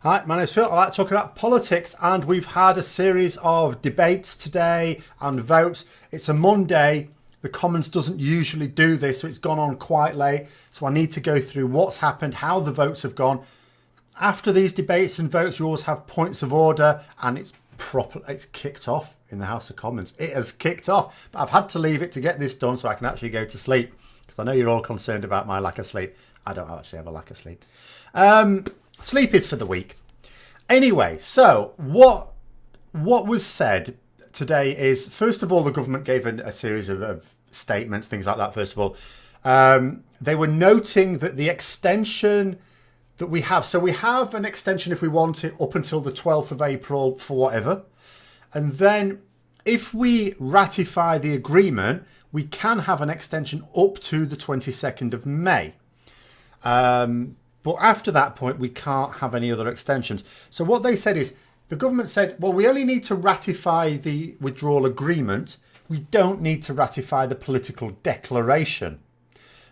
Hi, my name's Phil. I like talking about politics, and we've had a series of debates today and votes. It's a Monday. The Commons doesn't usually do this, so it's gone on quite late. So I need to go through what's happened, how the votes have gone. After these debates and votes, you always have points of order, and it's kicked off in the House of Commons. It has kicked off, but I've had to leave it to get this done so I can actually go to sleep, because I know you're all concerned about my lack of sleep. I don't actually have a lack of sleep. Sleep is for the weak. Anyway, so what was said today is, first of all, the government gave a series of statements, things like that. First of all, they were noting that the extension that we have, so we have an extension if we want it up until the 12th of April for whatever. And then if we ratify the agreement, we can have an extension up to the 22nd of May. But after that point, we can't have any other extensions. So what they said is, the government said, well, we only need to ratify the withdrawal agreement. We don't need to ratify the political declaration.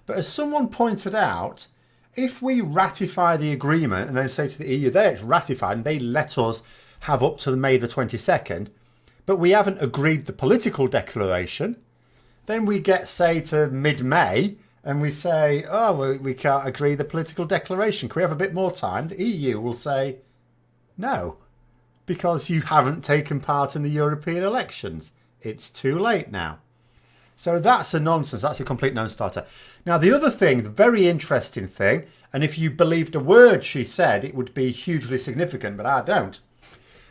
But as someone pointed out, if we ratify the agreement and then say to the EU, there it's ratified, and they let us have up to May the 22nd, but we haven't agreed the political declaration, then we get, say, to mid-May, and we say, oh, we can't agree the political declaration. Can we have a bit more time? The EU will say, no, because you haven't taken part in the European elections. It's too late now. So that's a nonsense. That's a complete non-starter. Now, the other thing, the very interesting thing, and if you believed a word she said, it would be hugely significant, but I don't.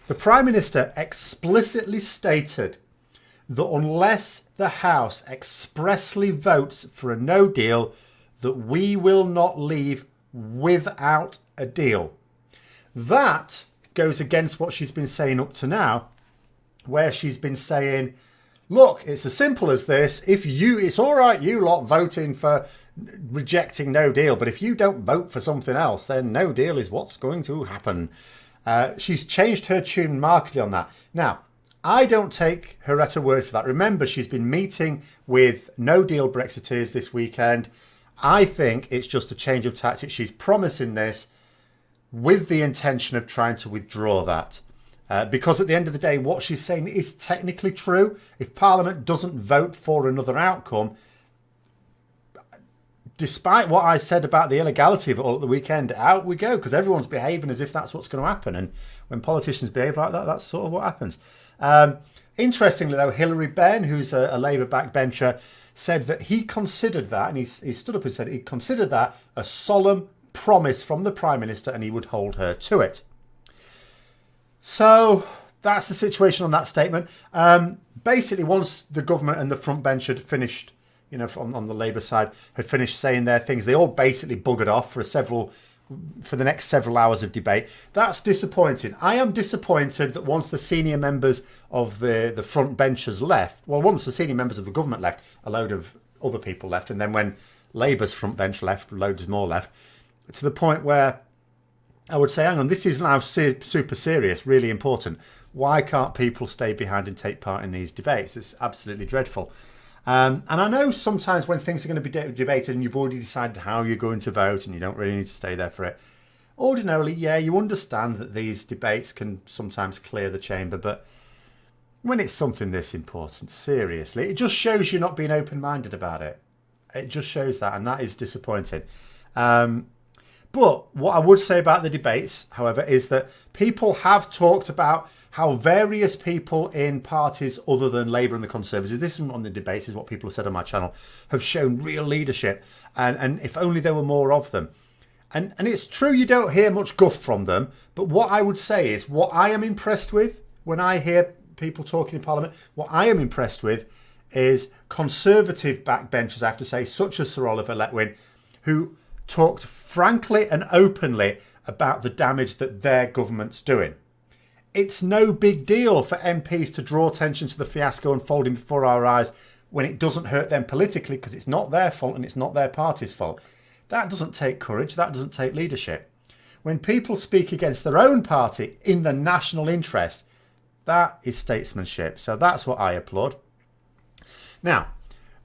The Prime Minister explicitly stated that unless the House expressly votes for a no deal, that we will not leave without a deal. That goes against what she's been saying up to now, where she's been saying, look, it's as simple as this. It's all right, you lot voting for rejecting no deal, but if you don't vote for something else, then no deal is what's going to happen. She's changed her tune markedly on that. Now, I don't take her at her word for that. Remember, she's been meeting with no-deal Brexiteers this weekend. I think it's just a change of tactics. She's promising this with the intention of trying to withdraw that. Because at the end of the day, what she's saying is technically true. If Parliament doesn't vote for another outcome, despite what I said about the illegality of it all at the weekend, out we go, because everyone's behaving as if that's what's going to happen. And when politicians behave like that, that's sort of what happens. Interestingly, though, Hilary Benn, who's a Labour backbencher, said that he considered that, and he stood up and said he considered that a solemn promise from the Prime Minister, and he would hold her to it. So that's the situation on that statement. Basically, once the government and the front bench had finished, on the Labour side, had finished saying their things, they all basically buggered off for the next several hours of debate. That's disappointing. I am disappointed that once the senior members of the front benchers left, well, once the senior members of the government left, a load of other people left, and then when Labour's front bench left, loads more left, to the point where I would say, hang on, this is now super serious, really important. Why can't people stay behind and take part in these debates? It's absolutely dreadful. And I know sometimes when things are going to be debated and you've already decided how you're going to vote and you don't really need to stay there for it. Ordinarily, yeah, you understand that these debates can sometimes clear the chamber. But when it's something this important, seriously, it just shows you're not being open-minded about it. It just shows that, and that is disappointing. But what I would say about the debates, however, is that people have talked about how various people in parties other than Labour and the Conservatives, this is on the debates, is what people have said on my channel, have shown real leadership. And if only there were more of them. And it's true you don't hear much guff from them. But what I would say is, what I am impressed with when I hear people talking in Parliament, what I am impressed with is Conservative backbenchers, I have to say, such as Sir Oliver Letwin, who talked frankly and openly about the damage that their government's doing. It's no big deal for MPs to draw attention to the fiasco unfolding before our eyes when it doesn't hurt them politically, because it's not their fault and it's not their party's fault. That doesn't take courage. That doesn't take leadership. When people speak against their own party in the national interest, that is statesmanship. So that's what I applaud. Now,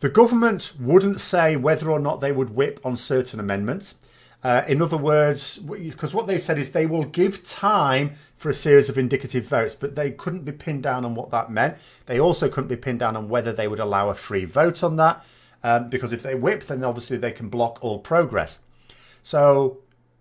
the government wouldn't say whether or not they would whip on certain amendments. In other words, because what they said is they will give time for a series of indicative votes, but they couldn't be pinned down on what that meant. They also couldn't be pinned down on whether they would allow a free vote on that, because if they whip, then obviously they can block all progress. So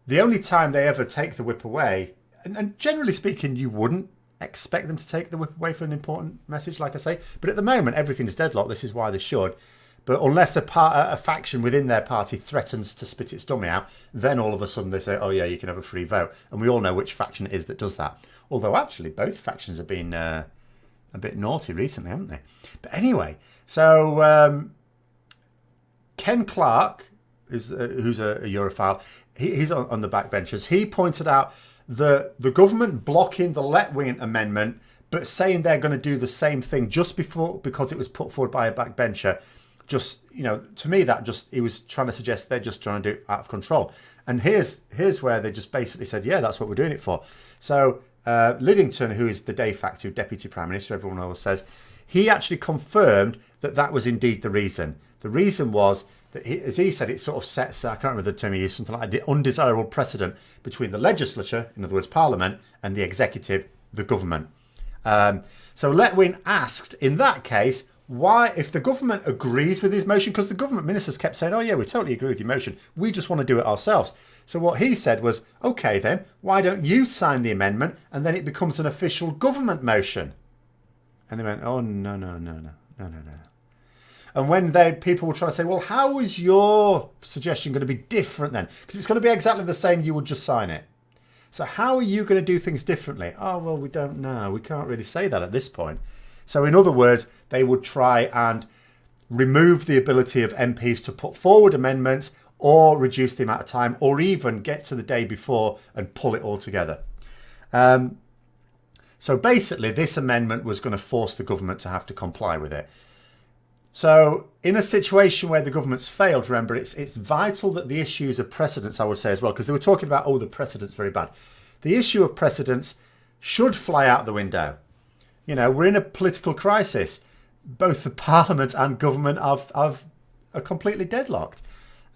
the only time they ever take the whip away, and generally speaking, you wouldn't expect them to take the whip away for an important message, like I say, but at the moment, everything's deadlocked. This is why they should. But unless a faction within their party threatens to spit its dummy out, then all of a sudden they say, oh yeah, you can have a free vote. And we all know which faction it is that does that. Although actually both factions have been a bit naughty recently, haven't they? But anyway, so Ken Clark, who's a Europhile, he's on the backbenchers. He pointed out that the government blocking the Letwin amendment, but saying they're going to do the same thing just because it was put forward by a backbencher, just, to me, that just, he was trying to suggest they're just trying to do it out of control. And here's where they just basically said, yeah, that's what we're doing it for. So Lidington, who is the de facto deputy prime minister, everyone always says, he actually confirmed that was indeed the reason. The reason was that, as he said, it sort of sets, I can't remember the term he used, something like the undesirable precedent between the legislature, in other words, Parliament, and the executive, the government. So Letwin asked, in that case, why, if the government agrees with his motion, because the government ministers kept saying, oh yeah, we totally agree with your motion, we just want to do it ourselves. So what he said was, okay then, why don't you sign the amendment and then it becomes an official government motion? And they went, oh no. And when people were trying to say, well, how is your suggestion going to be different then? Because if it's going to be exactly the same, you would just sign it. So how are you going to do things differently? Oh, well, we don't know. We can't really say that at this point. So in other words, they would try and remove the ability of MPs to put forward amendments or reduce the amount of time or even get to the day before and pull it all together. So basically, this amendment was going to force the government to have to comply with it. So in a situation where the government's failed, remember, it's vital that the issues of precedence, I would say as well, because they were talking about, oh, the precedent's very bad. The issue of precedence should fly out the window. We're in a political crisis. Both the Parliament and government are completely deadlocked.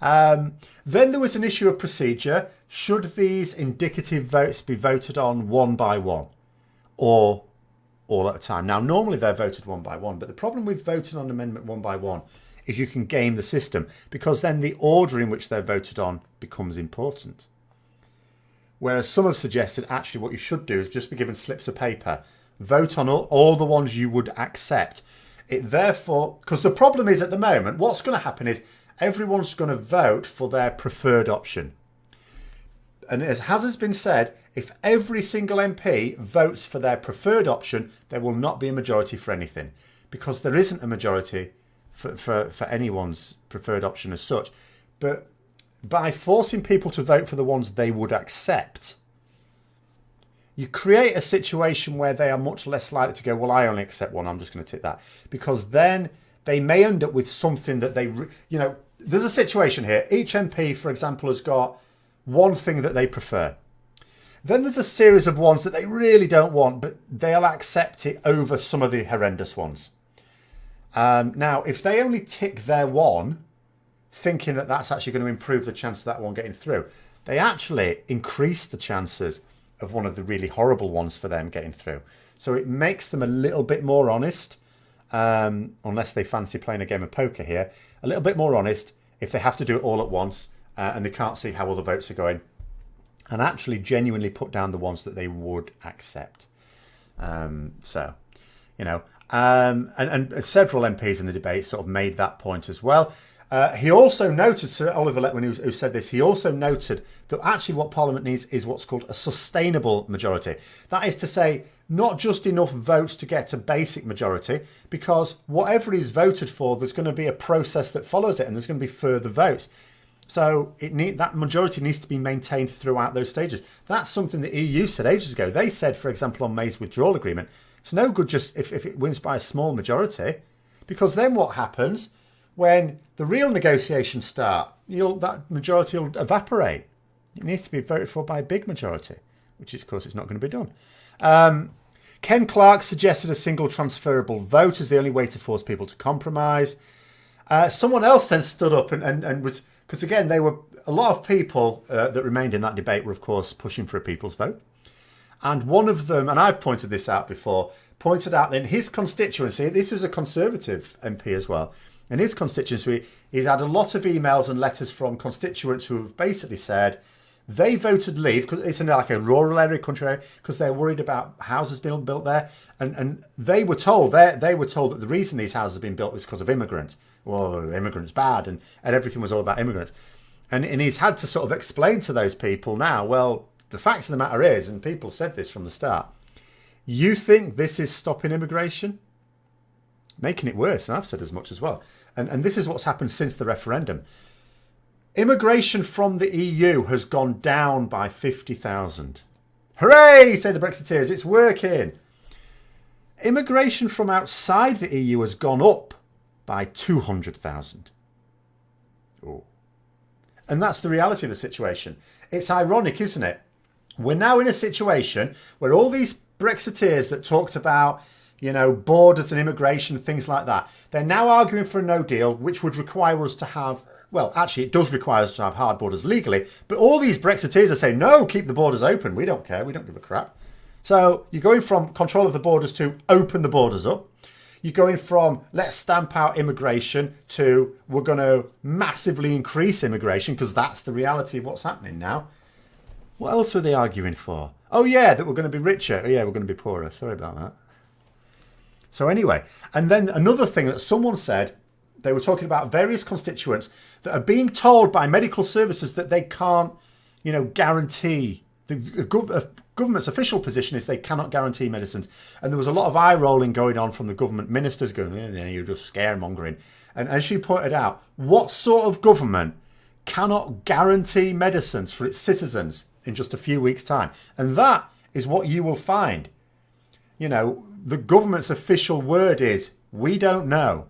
Then there was an issue of procedure. Should these indicative votes be voted on one by one or all at a time? Now, normally they're voted one by one, but the problem with voting on amendment one by one is you can game the system, because then the order in which they're voted on becomes important. Whereas some have suggested actually what you should do is just be given slips of paper, vote on all the ones you would accept. It therefore, because the problem is at the moment, what's going to happen is everyone's going to vote for their preferred option. And as has been said, if every single MP votes for their preferred option, there will not be a majority for anything, because there isn't a majority for anyone's preferred option as such. But by forcing people to vote for the ones they would accept, you create a situation where they are much less likely to go, well, I only accept one, I'm just going to tick that. Because then they may end up with something that they, there's a situation here. Each MP, for example, has got one thing that they prefer. Then there's a series of ones that they really don't want, but they'll accept it over some of the horrendous ones. Now, if they only tick their one, thinking that that's actually going to improve the chance of that one getting through, they actually increase the chances of one of the really horrible ones for them getting through. So it makes them a little bit more honest, unless they fancy playing a game of poker here, a little bit more honest if they have to do it all at once and they can't see how all the votes are going, and actually genuinely put down the ones that they would accept. And several MPs in the debate sort of made that point as well. He also noted, Sir Oliver Letwin, who said this, he also noted that actually what Parliament needs is what's called a sustainable majority. That is to say, not just enough votes to get a basic majority, because whatever is voted for, there's going to be a process that follows it and there's going to be further votes. So that majority needs to be maintained throughout those stages. That's something the EU said ages ago. They said, for example, on May's withdrawal agreement, it's no good just if it wins by a small majority, because then what happens when the real negotiations start? That majority will evaporate. It needs to be voted for by a big majority, which of course is not going to be done. Ken Clark suggested a single transferable vote as the only way to force people to compromise. Someone else then stood up and was, because again, they were a lot of people that remained in that debate were, of course, pushing for a people's vote. And one of them, and I've pointed this out before, pointed out that in his constituency, this was a Conservative MP as well, in his constituency, he's had a lot of emails and letters from constituents who have basically said they voted leave because it's in like a rural area, country area, because they're worried about houses being built there. And they were told that the reason these houses have been built is because of immigrants. Well, immigrants bad, and everything was all about immigrants. And he's had to sort of explain to those people now, well, the fact of the matter is, and people said this from the start, you think this is stopping immigration? Making it worse, and I've said as much as well. And this is what's happened since the referendum. Immigration from the EU has gone down by 50,000. Hooray, say the Brexiteers, it's working. Immigration from outside the EU has gone up by 200,000. Oh. And that's the reality of the situation. It's ironic, isn't it? We're now in a situation where all these Brexiteers that talked about, borders and immigration, things like that, they're now arguing for a no deal, which would require us to have, well, actually, it does require us to have hard borders legally. But all these Brexiteers are saying, no, keep the borders open. We don't care. We don't give a crap. So you're going from control of the borders to open the borders up. You're going from let's stamp out immigration to we're going to massively increase immigration because that's the reality of what's happening now. What else are they arguing for? Oh, yeah, that we're going to be richer. Oh, yeah, we're going to be poorer. Sorry about that. So anyway, and then another thing that someone said, they were talking about various constituents that are being told by medical services that they can't, guarantee. The government's official position is they cannot guarantee medicines. And there was a lot of eye rolling going on from the government ministers going, you're just scaremongering. And as she pointed out, what sort of government cannot guarantee medicines for its citizens in just a few weeks' time? And that is what you will find. The government's official word is, we don't know.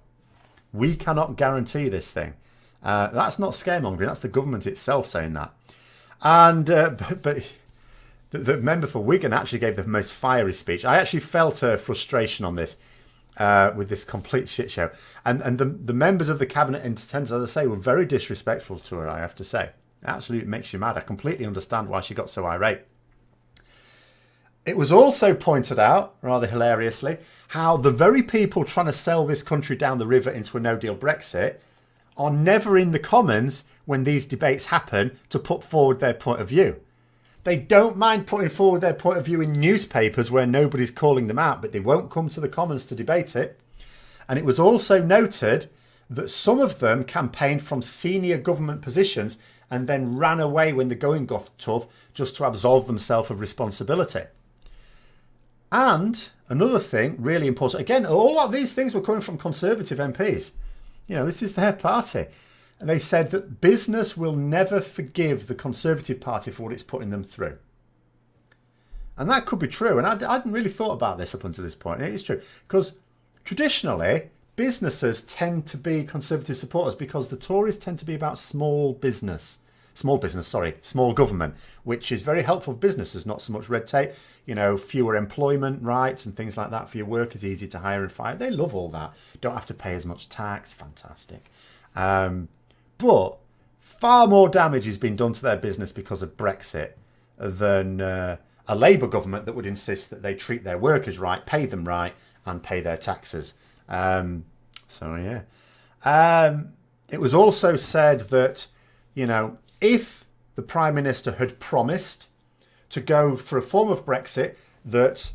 We cannot guarantee this thing. That's not scaremongering. That's the government itself saying that. And but the member for Wigan actually gave the most fiery speech. I actually felt her frustration on this with this complete shit show. And the members of the cabinet in attendance, as I say, were very disrespectful to her, I have to say. It absolutely makes you mad. I completely understand why she got so irate. It was also pointed out, rather hilariously, how the very people trying to sell this country down the river into a no-deal Brexit are never in the Commons when these debates happen to put forward their point of view. They don't mind putting forward their point of view in newspapers where nobody's calling them out, but they won't come to the Commons to debate it. And it was also noted that some of them campaigned from senior government positions and then ran away when the going got tough just to absolve themselves of responsibility. And another thing, really important, again, all of these things were coming from Conservative MPs. This is their party. And they said that business will never forgive the Conservative Party for what it's putting them through. And that could be true. And I hadn't really thought about this up until this point. And it is true. Because traditionally, businesses tend to be Conservative supporters because the Tories tend to be about small government, which is very helpful for businesses, not so much red tape, fewer employment rights and things like that for your workers, easy to hire and fire. They love all that. Don't have to pay as much tax. Fantastic. But far more damage has been done to their business because of Brexit than a Labour government that would insist that they treat their workers right, pay them right, and pay their taxes. It was also said that, if the Prime Minister had promised to go for a form of Brexit that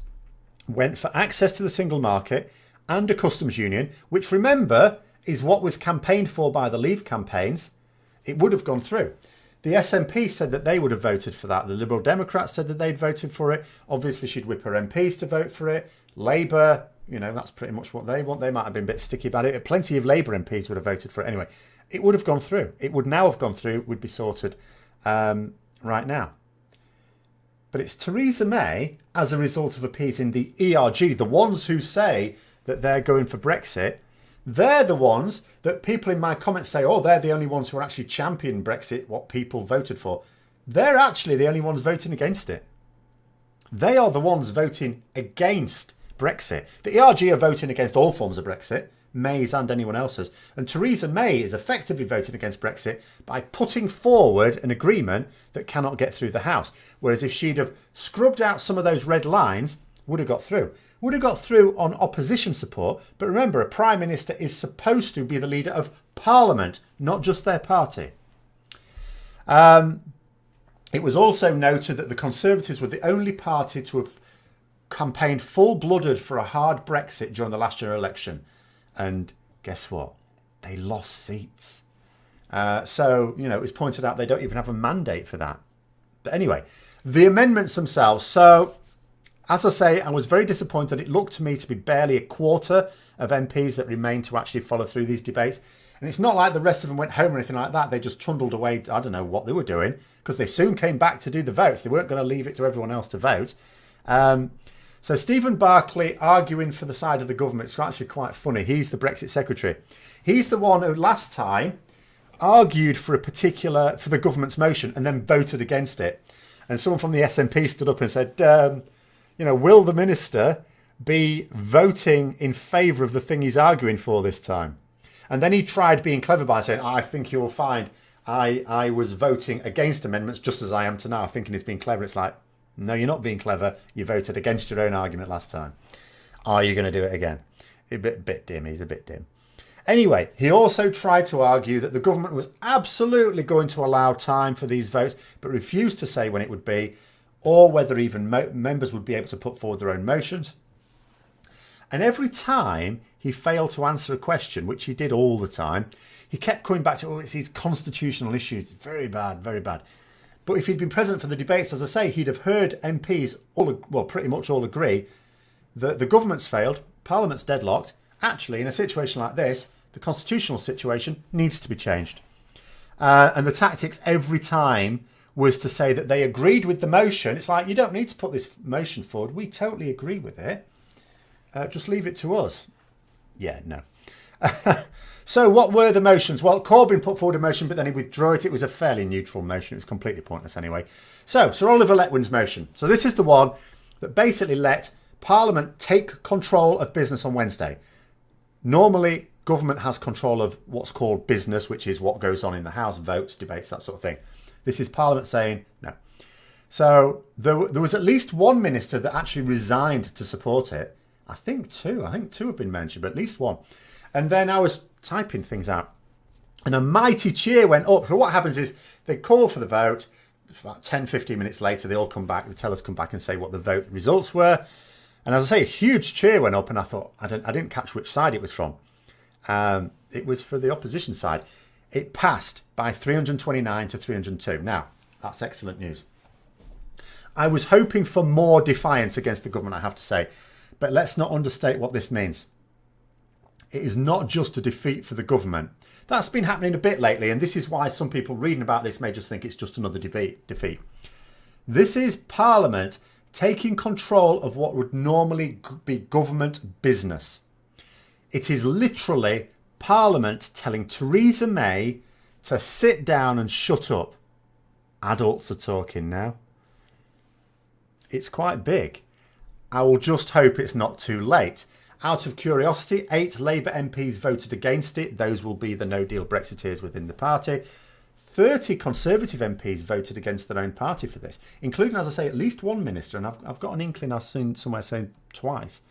went for access to the single market and a customs union, which, remember, is what was campaigned for by the Leave campaigns, it would have gone through. The SNP said that they would have voted for that. The Liberal Democrats said that they'd voted for it. Obviously, she'd whip her MPs to vote for it. Labour, that's pretty much what they want. They might have been a bit sticky about it. Plenty of Labour MPs would have voted for it anyway. It would have gone through. It would now have gone through, would be sorted right now. But it's Theresa May, as a result of appeasing the ERG, the ones who say that they're going for Brexit. They're the ones that people in my comments say, oh, they're the only ones who are actually championing Brexit, what people voted for. They're actually the only ones voting against it. They are the ones voting against Brexit. The ERG are voting against all forms of Brexit. May's and anyone else's. And Theresa May is effectively voting against Brexit by putting forward an agreement that cannot get through the House. Whereas if she'd have scrubbed out some of those red lines, would have got through. Would have got through on opposition support. But remember, a Prime Minister is supposed to be the leader of Parliament, not just their party. It was also noted that the Conservatives were the only party to have campaigned full-blooded for a hard Brexit during the last general election. And guess what? They lost seats. So, it was pointed out they don't even have a mandate for that. But anyway, the amendments themselves. So, as I say, I was very disappointed. It looked to me to be barely a quarter of MPs that remained to actually follow through these debates. And it's not like the rest of them went home or anything like that. They just trundled away. I don't know what they were doing because they soon came back to do the votes. They weren't going to leave it to everyone else to vote. So Stephen Barclay arguing for the side of the government. It's actually quite funny. He's the Brexit secretary. He's the one who last time argued for the government's motion and then voted against it. And someone from the SNP stood up and said, will the minister be voting in favour of the thing he's arguing for this time? And then he tried being clever by saying, I think you'll find I was voting against amendments just as I am to now, thinking he's being clever. It's like, no, you're not being clever. You voted against your own argument last time. Are you going to do it again? A bit dim. He's a bit dim. Anyway, he also tried to argue that the government was absolutely going to allow time for these votes, but refused to say when it would be, or whether even members would be able to put forward their own motions. And every time he failed to answer a question, which he did all the time, he kept coming back to, it's these constitutional issues. Very bad, very bad. But if he'd been present for the debates, as I say, he'd have heard MPs, pretty much all agree that the government's failed, Parliament's deadlocked. Actually, in a situation like this, the constitutional situation needs to be changed. And the tactics every time was to say that they agreed with the motion. It's like, you don't need to put this motion forward. We totally agree with it. Just leave it to us. Yeah, no. So what were the motions? Well, Corbyn put forward a motion, but then he withdrew it. It was a fairly neutral motion. It was completely pointless anyway. So Sir Oliver Letwin's motion. So this is the one that basically let Parliament take control of business on Wednesday. Normally, government has control of what's called business, which is what goes on in the House, votes, debates, that sort of thing. This is Parliament saying no. So there was at least one minister that actually resigned to support it. I think two have been mentioned, but at least one. And then I was typing things out and a mighty cheer went up. So what happens is they call for the vote. About 10, 15 minutes later, they all come back. The tellers come back and say what the vote results were. And as I say, a huge cheer went up and I thought, I didn't catch which side it was from. It was for the opposition side. It passed by 329 to 302. Now, that's excellent news. I was hoping for more defiance against the government, I have to say. But let's not understate what this means. It is not just a defeat for the government. That's been happening a bit lately, and this is why some people reading about this may just think it's just another defeat. This is Parliament taking control of what would normally be government business. It is literally Parliament telling Theresa May to sit down and shut up. Adults are talking now. It's quite big. I will just hope it's not too late. Out of curiosity, 8 Labour MPs voted against it. Those will be the no-deal Brexiteers within the party. 30 Conservative MPs voted against their own party for this, including, as I say, at least one minister. And I've got an inkling I've seen somewhere saying twice.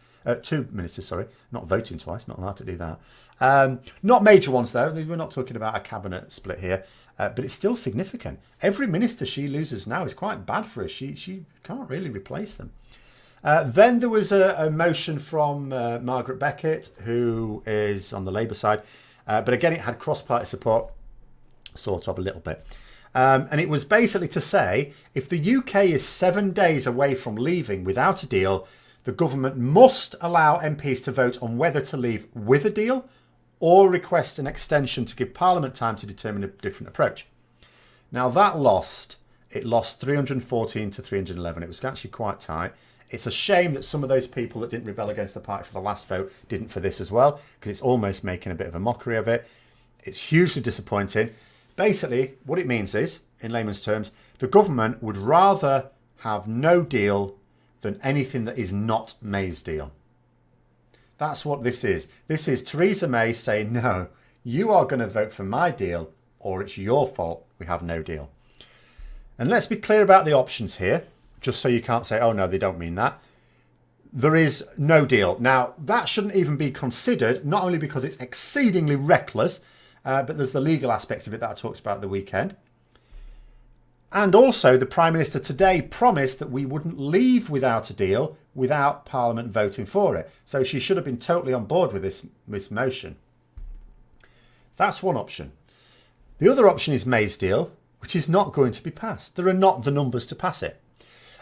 2 ministers, sorry. Not voting twice, not allowed to do that. Not major ones, though. We're not talking about a cabinet split here. But it's still significant. Every minister she loses now is quite bad for her. She can't really replace them. Then there was a motion from Margaret Beckett, who is on the Labour side. But again, it had cross-party support, sort of a little bit. And it was basically to say, if the UK is 7 days away from leaving without a deal, the government must allow MPs to vote on whether to leave with a deal or request an extension to give Parliament time to determine a different approach. Now that lost 314 to 311. It was actually quite tight. It's a shame that some of those people that didn't rebel against the party for the last vote didn't for this as well, because it's almost making a bit of a mockery of it. It's hugely disappointing. Basically, what it means is, in layman's terms, the government would rather have no deal than anything that is not May's deal. That's what this is. This is Theresa May saying, no, you are going to vote for my deal or it's your fault we have no deal. And let's be clear about the options here, just so you can't say, oh no, they don't mean that. There is no deal. Now, that shouldn't even be considered, not only because it's exceedingly reckless, but there's the legal aspects of it that I talked about at the weekend. And also, the Prime Minister today promised that we wouldn't leave without a deal without Parliament voting for it. So she should have been totally on board with this motion. That's one option. The other option is May's deal, which is not going to be passed. There are not the numbers to pass it.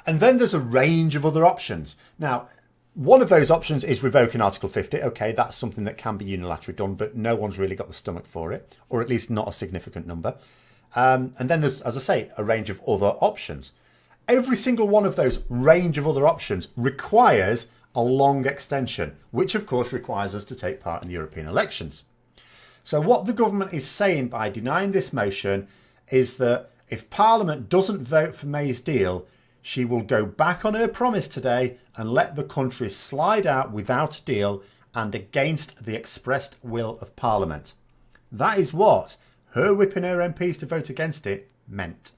And then there's a range of other options. Now, one of those options is revoking Article 50. OK, that's something that can be unilaterally done, but no one's really got the stomach for it, or at least not a significant number. And then there's, as I say, a range of other options. Every single one of those range of other options requires a long extension, which of course requires us to take part in the European elections. So what the government is saying by denying this motion is that if Parliament doesn't vote for May's deal, she will go back on her promise today and let the country slide out without a deal and against the expressed will of Parliament. That is what her whipping her MPs to vote against it meant.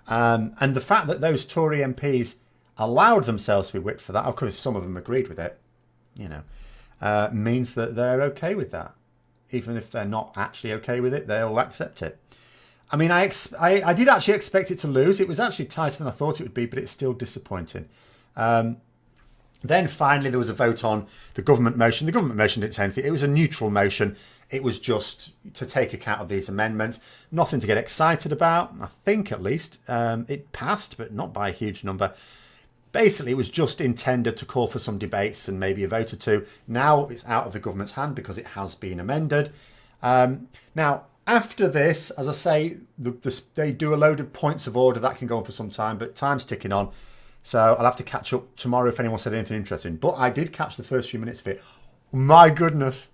And the fact that those Tory MPs allowed themselves to be whipped for that, of course some of them agreed with it, means that they're okay with that. Even if they're not actually okay with it, they'll accept it. I mean, I did actually expect it to lose. It was actually tighter than I thought it would be, but it's still disappointing. Then finally there was a vote on the government motion. The government motion didn't say anything. It was a neutral motion. It was just to take account of these amendments. Nothing to get excited about, I think at least. It passed, but not by a huge number. Basically, it was just intended to call for some debates and maybe a vote or two. Now it's out of the government's hand because it has been amended. Now, after this, as I say, they do a load of points of order. That can go on for some time, but time's ticking on. So I'll have to catch up tomorrow if anyone said anything interesting. But I did catch the first few minutes of it. My goodness.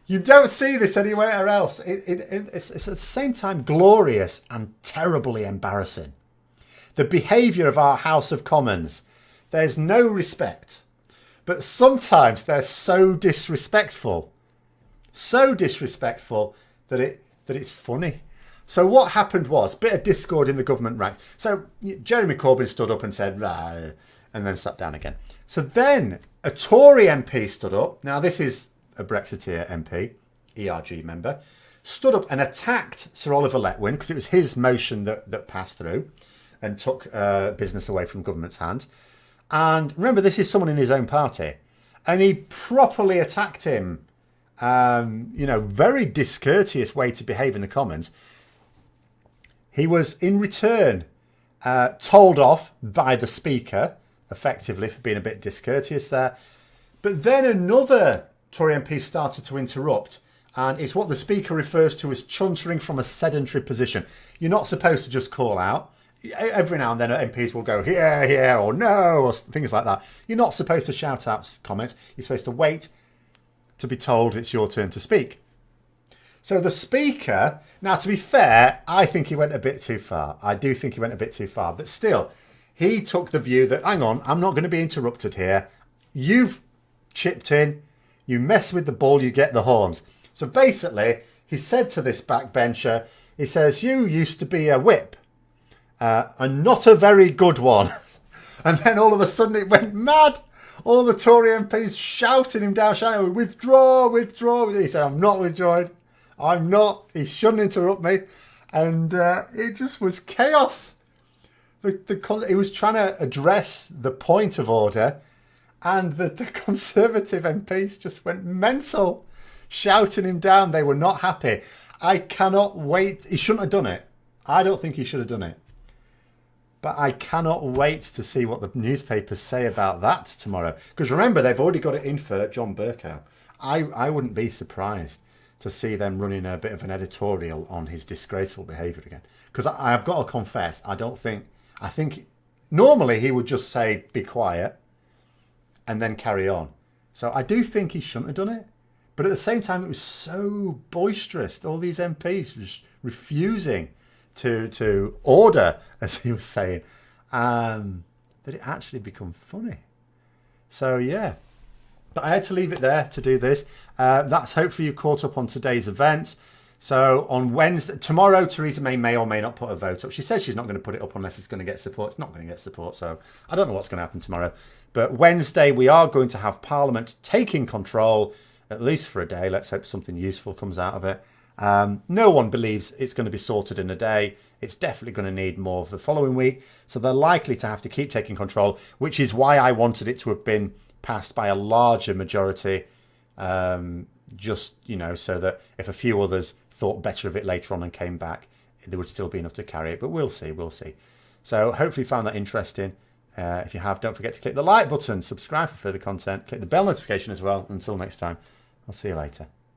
You don't see this anywhere else. It's at the same time glorious and terribly embarrassing. The behaviour of our House of Commons. There's no respect. But sometimes they're so disrespectful. So disrespectful that it's funny. So what happened was, a bit of discord in the government ranks. So Jeremy Corbyn stood up and said, "Rah," and then sat down again. So then a Tory MP stood up. Now this is a Brexiteer MP, ERG member, stood up and attacked Sir Oliver Letwin because it was his motion that passed through and took business away from government's hands. And remember, this is someone in his own party. And he properly attacked him. Very discourteous way to behave in the Commons. He was in return told off by the Speaker, effectively, for being a bit discourteous there. But then another Tory MP started to interrupt, and it's what the Speaker refers to as chuntering from a sedentary position. You're not supposed to just call out. Every now and then MPs will go here, here, or no, or things like that. You're not supposed to shout out comments. You're supposed to wait to be told it's your turn to speak. So the Speaker, now to be fair, I think he went a bit too far. I do think he went a bit too far. But still, he took the view that, hang on, I'm not going to be interrupted here. You've chipped in. You mess with the ball, you get the horns. So basically, he said to this backbencher, he says, you used to be a whip, and not a very good one. And then all of a sudden it went mad. All the Tory MPs shouting him down, shouting, withdraw, withdraw. He said, I'm not withdrawing. I'm not. He shouldn't interrupt me. And it just was chaos. He was trying to address the point of order, and the Conservative MPs just went mental, shouting him down. They were not happy. I cannot wait. He shouldn't have done it. I don't think he should have done it. But I cannot wait to see what the newspapers say about that tomorrow. Because remember, they've already got it in for John Bercow. I wouldn't be surprised to see them running a bit of an editorial on his disgraceful behaviour again. Because I've got to confess, I think normally he would just say, be quiet, and then carry on. So I do think he shouldn't have done it. But at the same time, it was so boisterous. All these MPs just refusing to order, as he was saying, that it actually become funny. So yeah. But I had to leave it there to do this. That's hopefully you caught up on today's events. So on Wednesday, tomorrow, Theresa May or may not put a vote up. She says she's not going to put it up unless it's going to get support. It's not going to get support, so I don't know what's going to happen tomorrow. But Wednesday, we are going to have Parliament taking control, at least for a day. Let's hope something useful comes out of it. No one believes it's going to be sorted in a day. It's definitely going to need more of the following week. So they're likely to have to keep taking control, which is why I wanted it to have been passed by a larger majority. Just, so that if a few others thought better of it later on and came back, there would still be enough to carry it. But we'll see. So hopefully you found that interesting. If you have, don't forget to click the like button, subscribe for further content, click the bell notification as well. Until next time, I'll see you later.